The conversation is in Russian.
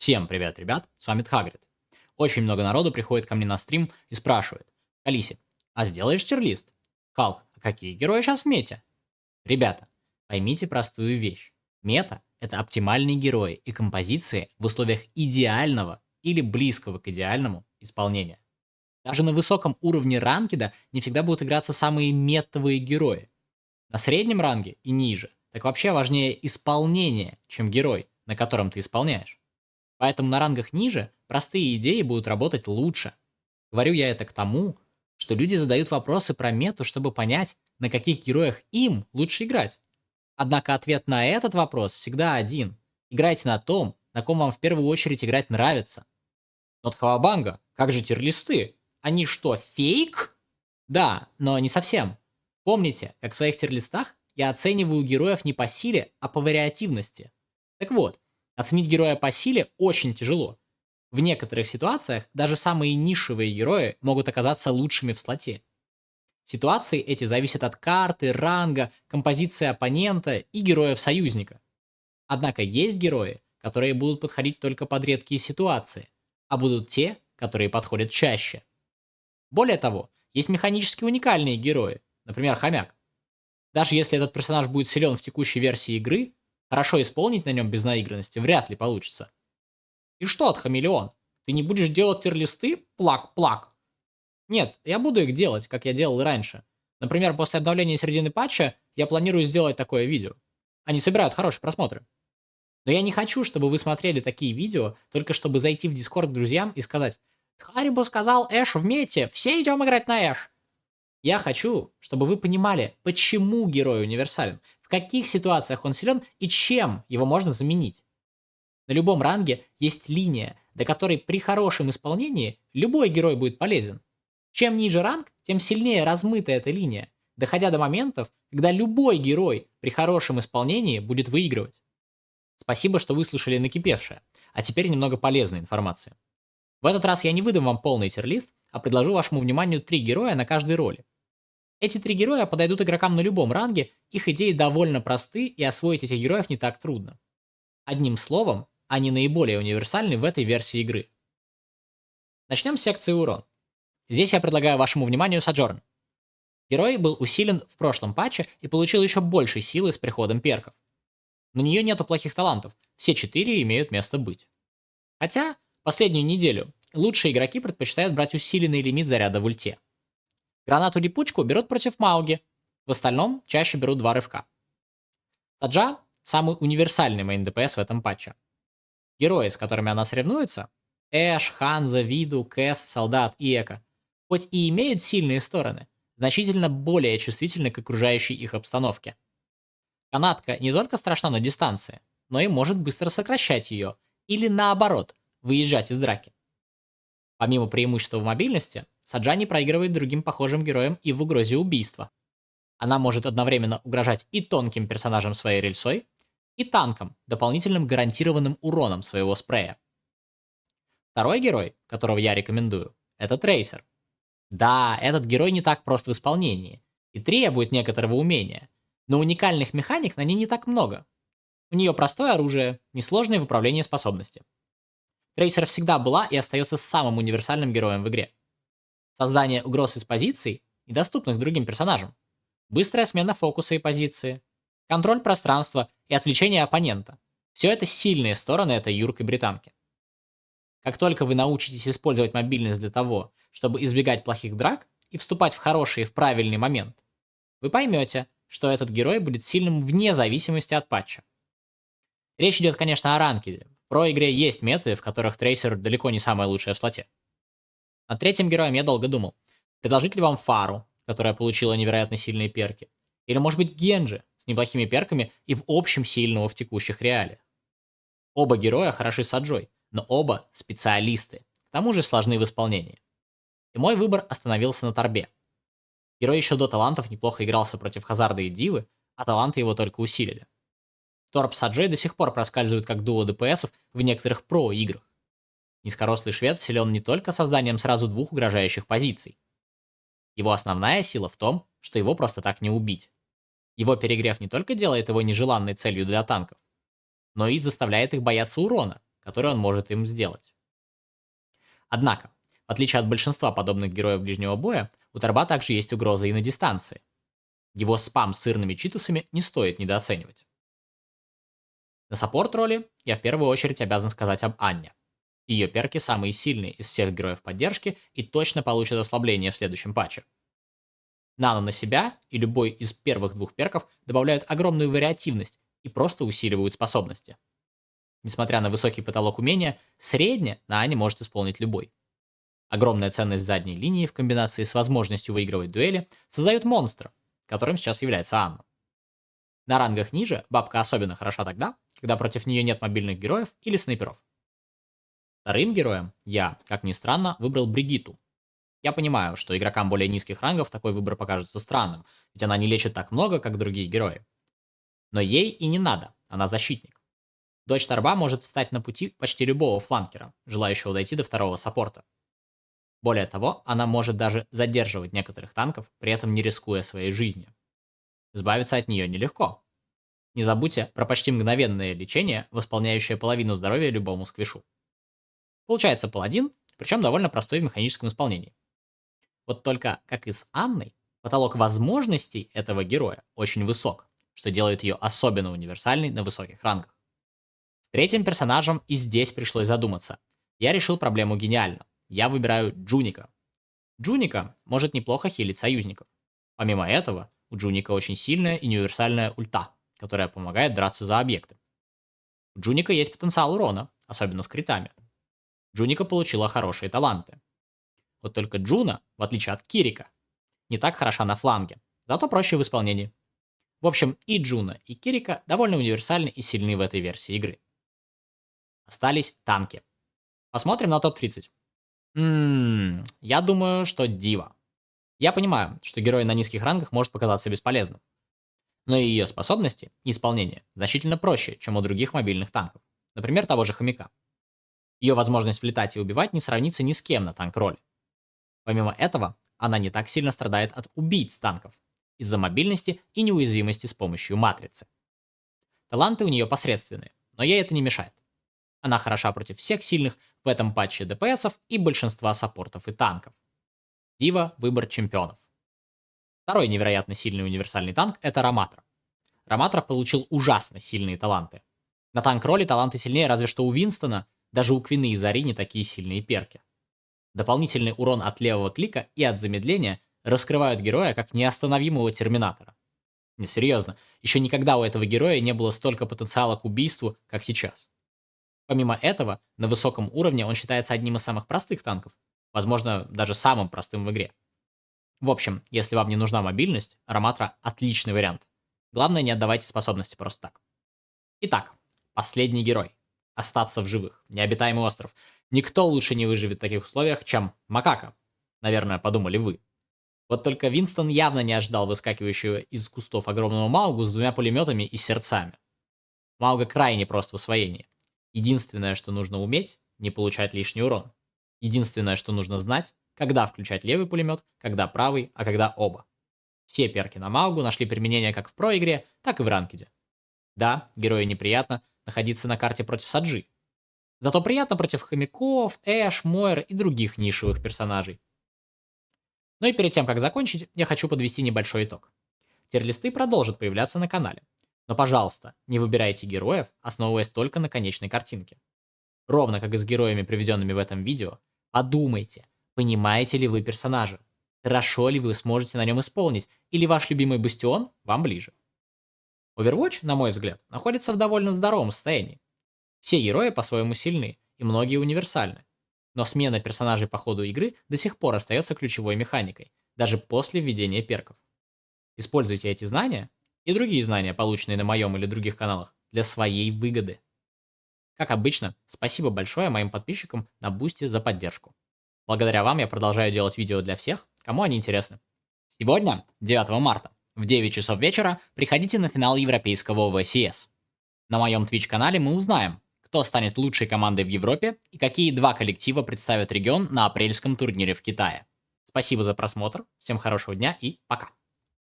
Всем привет, ребят, с вами Тхагрид. Очень много народу приходит ко мне на стрим и спрашивает: Алиси, а сделаешь тирлист? Халк, а какие герои сейчас в мете? Ребята, поймите простую вещь. Мета — это оптимальные герои и композиции в условиях идеального или близкого к идеальному исполнения. Даже на высоком уровне ранкеда не всегда будут играться самые метовые герои. На среднем ранге и ниже так вообще важнее исполнение, чем герой, на котором ты исполняешь. Поэтому на рангах ниже простые идеи будут работать лучше. Говорю я это к тому, что люди задают вопросы про мету, чтобы понять, на каких героях им лучше играть. Однако ответ на этот вопрос всегда один. Играйте на том, на ком вам в первую очередь играть нравится. Но Тхавабанга, как же тирлисты? Они что, фейк? Да, но не совсем. Помните, как в своих тирлистах я оцениваю героев не по силе, а по вариативности. Так вот, оценить героя по силе очень тяжело. В некоторых ситуациях даже самые нишевые герои могут оказаться лучшими в слоте. Ситуации эти зависят от карты, ранга, композиции оппонента и героев союзника. Однако есть герои, которые будут подходить только под редкие ситуации, а будут те, которые подходят чаще. Более того, есть механически уникальные герои, например, хомяк. Даже если этот персонаж будет силен в текущей версии игры, хорошо исполнить на нем без наигранности вряд ли получится. И что от хамелеон? Ты не будешь делать тирлисты? Плак-плак. Нет, я буду их делать, как я делал и раньше. Например, после обновления середины патча я планирую сделать такое видео. Они собирают хорошие просмотры. Но я не хочу, чтобы вы смотрели такие видео, только чтобы зайти в Дискорд к друзьям и сказать: «Харибо сказал Эш в мете, все идем играть на Эш». Я хочу, чтобы вы понимали, почему герой универсален, в каких ситуациях он силен и чем его можно заменить. На любом ранге есть линия, до которой при хорошем исполнении любой герой будет полезен. Чем ниже ранг, тем сильнее размыта эта линия, доходя до моментов, когда любой герой при хорошем исполнении будет выигрывать. Спасибо, что выслушали накипевшее. А теперь немного полезной информации. В этот раз я не выдам вам полный тирлист, а предложу вашему вниманию 3 героя на каждой роли. Эти 3 героя подойдут игрокам на любом ранге, их идеи довольно просты и освоить этих героев не так трудно. Одним словом, они наиболее универсальны в этой версии игры. Начнем с секции урон. Здесь я предлагаю вашему вниманию Соджорн. Герой был усилен в прошлом патче и получил еще больше силы с приходом перков. На нее нету плохих талантов, все 4 имеют место быть. Хотя, последнюю неделю лучшие игроки предпочитают брать усиленный лимит заряда в ульте. Гранату-липучку берут против Мауги, в остальном чаще берут 2 рывка. Саджа — самый универсальный мейн ДПС в этом патче. Герои, с которыми она соревнуется — Эш, Ханза, Виду, Кэс, Солдат и Эко — хоть и имеют сильные стороны, значительно более чувствительны к окружающей их обстановке. Канатка не только страшна на дистанции, но и может быстро сокращать ее, или наоборот, выезжать из драки. Помимо преимущества в мобильности, Саджа не проигрывает другим похожим героям и в угрозе убийства. Она может одновременно угрожать и тонким персонажам своей рельсой, и танкам, дополнительным гарантированным уроном своего спрея. Второй герой, которого я рекомендую, это Трейсер. Да, этот герой не так прост в исполнении и требует некоторого умения, но уникальных механик на ней не так много. У нее простое оружие, несложные в управлении способности. Трейсер всегда была и остается самым универсальным героем в игре. Создание угроз из позиций, недоступных другим персонажам. Быстрая смена фокуса и позиции. Контроль пространства и отвлечение оппонента. Все это сильные стороны этой юркой британки. Как только вы научитесь использовать мобильность для того, чтобы избегать плохих драк и вступать в хороший и в правильный момент, вы поймете, что этот герой будет сильным вне зависимости от патча. Речь идет, конечно, о ранкеде. В про-игре есть меты, в которых Трейсер далеко не самая лучшая в слоте. Над третьим героем я долго думал. Предложить ли вам Фару, которая получила невероятно сильные перки, или, может быть, Генджи с неплохими перками и в общем сильного в текущих реалиях. Оба героя хороши с Аджой, но оба специалисты, к тому же сложны в исполнении. И мой выбор остановился на Торбе. Герой еще до талантов неплохо игрался против Хазарда и Дивы, а таланты его только усилили. Торб с Аджой до сих пор проскальзывают как дуо ДПСов в некоторых про-играх. Низкорослый швед силен не только созданием сразу 2 угрожающих позиций. Его основная сила в том, что его просто так не убить. Его перегрев не только делает его нежеланной целью для танков, но и заставляет их бояться урона, которые он может им сделать. Однако, в отличие от большинства подобных героев ближнего боя, у Торба также есть угроза и на дистанции. Его спам с сырными читусами не стоит недооценивать. На саппорт-роли я в первую очередь обязан сказать об Анне. Ее перки самые сильные из всех героев поддержки и точно получат ослабление в следующем патче. Нано на себя и любой из первых двух перков добавляют огромную вариативность и просто усиливают способности. Несмотря на высокий потолок умения, средне на Ане может исполнить любой. Огромная ценность задней линии в комбинации с возможностью выигрывать дуэли создает монстра, которым сейчас является Анна. На рангах ниже бабка особенно хороша тогда, когда против нее нет мобильных героев или снайперов. Вторым героем я, как ни странно, выбрал Бригитту. Я понимаю, что игрокам более низких рангов такой выбор покажется странным, ведь она не лечит так много, как другие герои. Но ей и не надо, она защитник. Дочь Торба может встать на пути почти любого фланкера, желающего дойти до второго саппорта. Более того, она может даже задерживать некоторых танков, при этом не рискуя своей жизнью. Избавиться от нее нелегко. Не забудьте про почти мгновенное лечение, восполняющее половину здоровья любому сквишу. Получается паладин, причем довольно простой в механическом исполнении. Вот только, как и с Анной, потолок возможностей этого героя очень высок, что делает ее особенно универсальной на высоких рангах. С третьим персонажем и здесь пришлось задуматься. Я решил проблему гениально. Я выбираю Джуника. Джуника может неплохо хилить союзников. Помимо этого, у Джуника очень сильная и универсальная ульта, которая помогает драться за объекты. У Джуника есть потенциал урона, особенно с критами. Джуника получила хорошие таланты. Вот только Джуна, в отличие от Кирика, не так хороша на фланге, зато проще в исполнении. В общем, и Джуна, и Кирика довольно универсальны и сильны в этой версии игры. Остались танки. Посмотрим на топ-30. Я думаю, что Дива. Я понимаю, что герой на низких рангах может показаться бесполезным. Но и ее способности и исполнение значительно проще, чем у других мобильных танков. Например, того же Хомяка. Ее возможность влетать и убивать не сравнится ни с кем на танк-роли. Помимо этого, она не так сильно страдает от убийц танков из-за мобильности и неуязвимости с помощью матрицы. Таланты у нее посредственные, но ей это не мешает. Она хороша против всех сильных в этом патче ДПСов и большинства саппортов и танков. Дива – выбор чемпионов. Второй невероятно сильный универсальный танк – это Раматра. Раматра получил ужасно сильные таланты. На танк-роли таланты сильнее разве что у Винстона, даже у Квины и Зари не такие сильные перки. Дополнительный урон от левого клика и от замедления раскрывают героя как неостановимого терминатора. Несерьезно, еще никогда у этого героя не было столько потенциала к убийству, как сейчас. Помимо этого, на высоком уровне он считается одним из самых простых танков, возможно, даже самым простым в игре. В общем, если вам не нужна мобильность, Раматра – отличный вариант. Главное, не отдавайте способности просто так. Итак, последний герой. Остаться в живых. Необитаемый остров. Никто лучше не выживет в таких условиях, чем Макака. Наверное, подумали вы. Вот только Винстон явно не ожидал выскакивающего из кустов огромного Маугу с двумя пулеметами и сердцами. Мауга крайне прост в освоении. Единственное, что нужно уметь, не получать лишний урон. Единственное, что нужно знать, когда включать левый пулемет, когда правый, а когда оба. Все перки на Маугу нашли применение как в про-игре, так и в ранкеде. Да, герою неприятно находиться на карте против Саджи. Зато приятно против хомяков, Эш, Мойр и других нишевых персонажей. Ну и перед тем, как закончить, я хочу подвести небольшой итог. Тир-листы продолжат появляться на канале. Но, пожалуйста, не выбирайте героев, основываясь только на конечной картинке. Ровно как и с героями, приведенными в этом видео, подумайте, понимаете ли вы персонажа, хорошо ли вы сможете на нем исполнить, или ваш любимый бастион вам ближе. Overwatch, на мой взгляд, находится в довольно здоровом состоянии. Все герои по-своему сильны, и многие универсальны. Но смена персонажей по ходу игры до сих пор остается ключевой механикой, даже после введения перков. Используйте эти знания и другие знания, полученные на моем или других каналах, для своей выгоды. Как обычно, спасибо большое моим подписчикам на Бусти за поддержку. Благодаря вам я продолжаю делать видео для всех, кому они интересны. Сегодня, 9 марта, в 9 часов вечера, приходите на финал европейского ОВСС. На моем Twitch-канале мы узнаем, кто станет лучшей командой в Европе и какие два коллектива представят регион на апрельском турнире в Китае. Спасибо за просмотр, всем хорошего дня и пока.